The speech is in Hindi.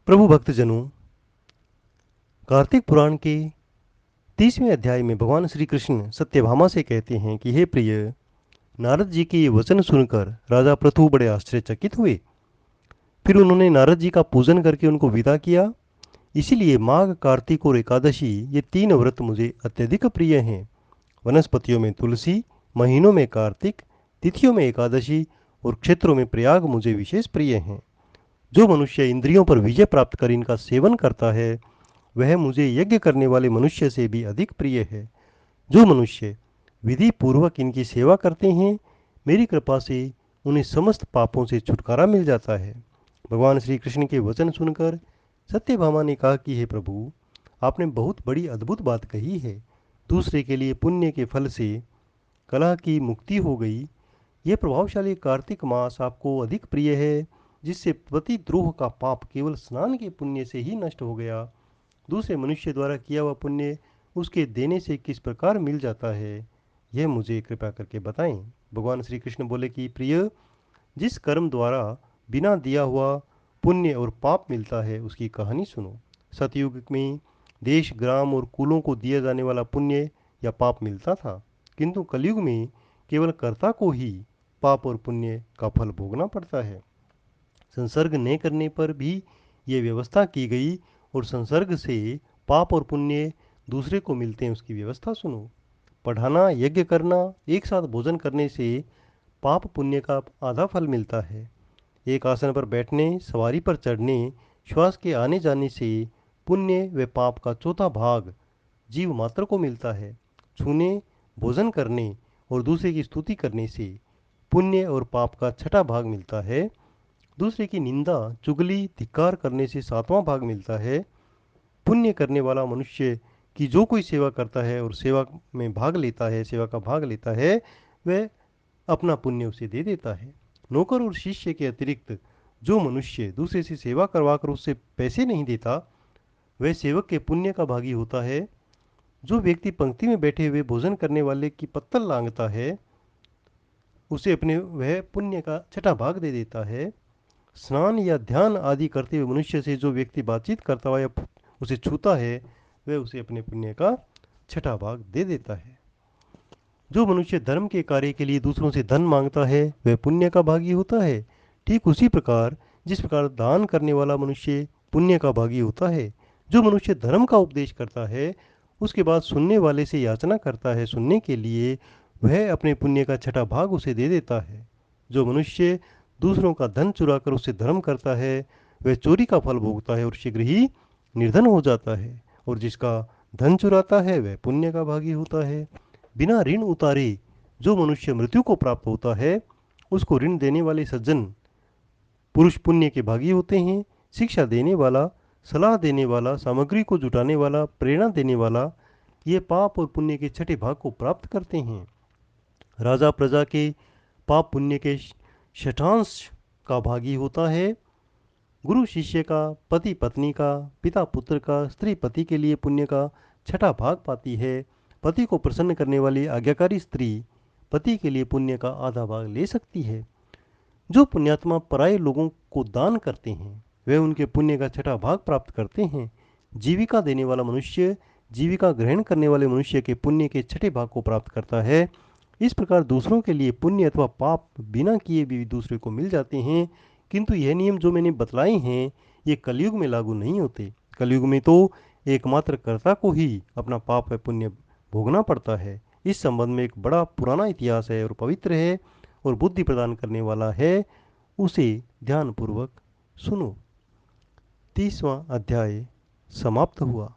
प्रभु भक्तजनों, कार्तिक पुराण के 30वें अध्याय में भगवान श्री कृष्ण सत्यभामा से कहते हैं कि हे प्रिय, नारद जी के ये वचन सुनकर राजा पृथु बड़े आश्चर्यचकित हुए। फिर उन्होंने नारद जी का पूजन करके उनको विदा किया। इसीलिए माघ, कार्तिक और एकादशी ये तीन व्रत मुझे अत्यधिक प्रिय हैं। वनस्पतियों में तुलसी, महीनों में कार्तिक, तिथियों में एकादशी और क्षेत्रों में प्रयाग मुझे विशेष प्रिय हैं। जो मनुष्य इंद्रियों पर विजय प्राप्त कर इनका सेवन करता है, वह मुझे यज्ञ करने वाले मनुष्य से भी अधिक प्रिय है। जो मनुष्य विधि पूर्वक इनकी सेवा करते हैं, मेरी कृपा से उन्हें समस्त पापों से छुटकारा मिल जाता है। भगवान श्री कृष्ण के वचन सुनकर सत्यभामा ने कहा कि हे प्रभु, आपने बहुत बड़ी अद्भुत बात कही है। दूसरे के लिए पुण्य के फल से कलह की मुक्ति हो गई। यह प्रभावशाली कार्तिक मास आपको अधिक प्रिय है, जिससे प्रतिद्रोह का पाप केवल स्नान के पुण्य से ही नष्ट हो गया। दूसरे मनुष्य द्वारा किया हुआ पुण्य उसके देने से किस प्रकार मिल जाता है, यह मुझे कृपा करके बताएं। भगवान श्री कृष्ण बोले कि प्रिय, जिस कर्म द्वारा बिना दिया हुआ पुण्य और पाप मिलता है, उसकी कहानी सुनो। सतयुग में देश, ग्राम और कुलों को दिया जाने वाला पुण्य या पाप मिलता था, किंतु कलयुग में केवल कर्ता को ही पाप और पुण्य का फल भोगना पड़ता है। संसर्ग न करने पर भी ये व्यवस्था की गई, और संसर्ग से पाप और पुण्य दूसरे को मिलते हैं, उसकी व्यवस्था सुनो। पढ़ाना, यज्ञ करना, एक साथ भोजन करने से पाप पुण्य का आधा फल मिलता है। एक आसन पर बैठने, सवारी पर चढ़ने, श्वास के आने जाने से पुण्य व पाप का चौथा भाग जीव मात्र को मिलता है। छूने, भोजन करने और दूसरे की स्तुति करने से पुण्य और पाप का छठा भाग मिलता है। दूसरे की निंदा, चुगली, धिक्कार करने से सातवां भाग मिलता है। पुण्य करने वाला मनुष्य की जो कोई सेवा करता है और सेवा में भाग लेता है, सेवा का भाग लेता है, वह अपना पुण्य उसे दे देता है। नौकर और शिष्य के अतिरिक्त जो मनुष्य दूसरे से सेवा करवाकर उससे पैसे नहीं देता, वह सेवक के पुण्य का भागी होता है। जो व्यक्ति पंक्ति में बैठे हुए भोजन करने वाले की पत्तल लांघता है, उसे अपने वह पुण्य का छठा भाग दे देता है। स्नान या ध्यान आदि करते हुए मनुष्य से जो व्यक्ति बातचीत करता हुआ या उसे छूता है, वह उसे अपने पुण्य का छठा भाग दे देता है। जो मनुष्य धर्म के कार्य के लिए दूसरों से धन मांगता है, वह पुण्य का भागी होता है। ठीक उसी प्रकार जिस प्रकार दान करने वाला मनुष्य पुण्य का भागी होता है। जो मनुष्य धर्म का उपदेश करता है, उसके बाद सुनने वाले से याचना करता है सुनने के लिए, वह अपने पुण्य का छठा भाग उसे दे देता है। जो मनुष्य दूसरों का धन चुराकर उससे धर्म करता है, वह चोरी का फल भोगता है और शीघ्र ही निर्धन हो जाता है। और जिसका धन चुराता है, वह पुण्य का भागी होता है। बिना ऋण उतारे जो मनुष्य मृत्यु को प्राप्त होता है, उसको ऋण देने वाले सज्जन पुरुष पुण्य के भागी होते हैं। शिक्षा देने वाला, सलाह देने वाला, सामग्री को जुटाने वाला, प्रेरणा देने वाला, ये पाप और पुण्य के छठे भाग को प्राप्त करते हैं। राजा प्रजा के पाप पुण्य के शठांश का भागी होता है। गुरु शिष्य का, पति पत्नी का, पिता पुत्र का, स्त्री पति के लिए पुण्य का छठा भाग पाती है। पति को प्रसन्न करने वाली आज्ञाकारी स्त्री पति के लिए पुण्य का आधा भाग ले सकती है। जो पुण्यात्मा पराये लोगों को दान करते हैं, वे उनके पुण्य का छठा भाग प्राप्त करते हैं। जीविका देने वाला मनुष्य जीविका ग्रहण करने वाले मनुष्य के पुण्य के छठे भाग को प्राप्त करता है। इस प्रकार दूसरों के लिए पुण्य अथवा पाप बिना किए भी दूसरे को मिल जाते हैं। किंतु यह नियम जो मैंने बतलाए हैं, ये कलयुग में लागू नहीं होते। कलयुग में तो एकमात्र कर्ता को ही अपना पाप व पुण्य भोगना पड़ता है। इस संबंध में एक बड़ा पुराना इतिहास है और पवित्र है और बुद्धि प्रदान करने वाला है। उसे ध्यानपूर्वक सुनो। 30वां अध्याय समाप्त हुआ।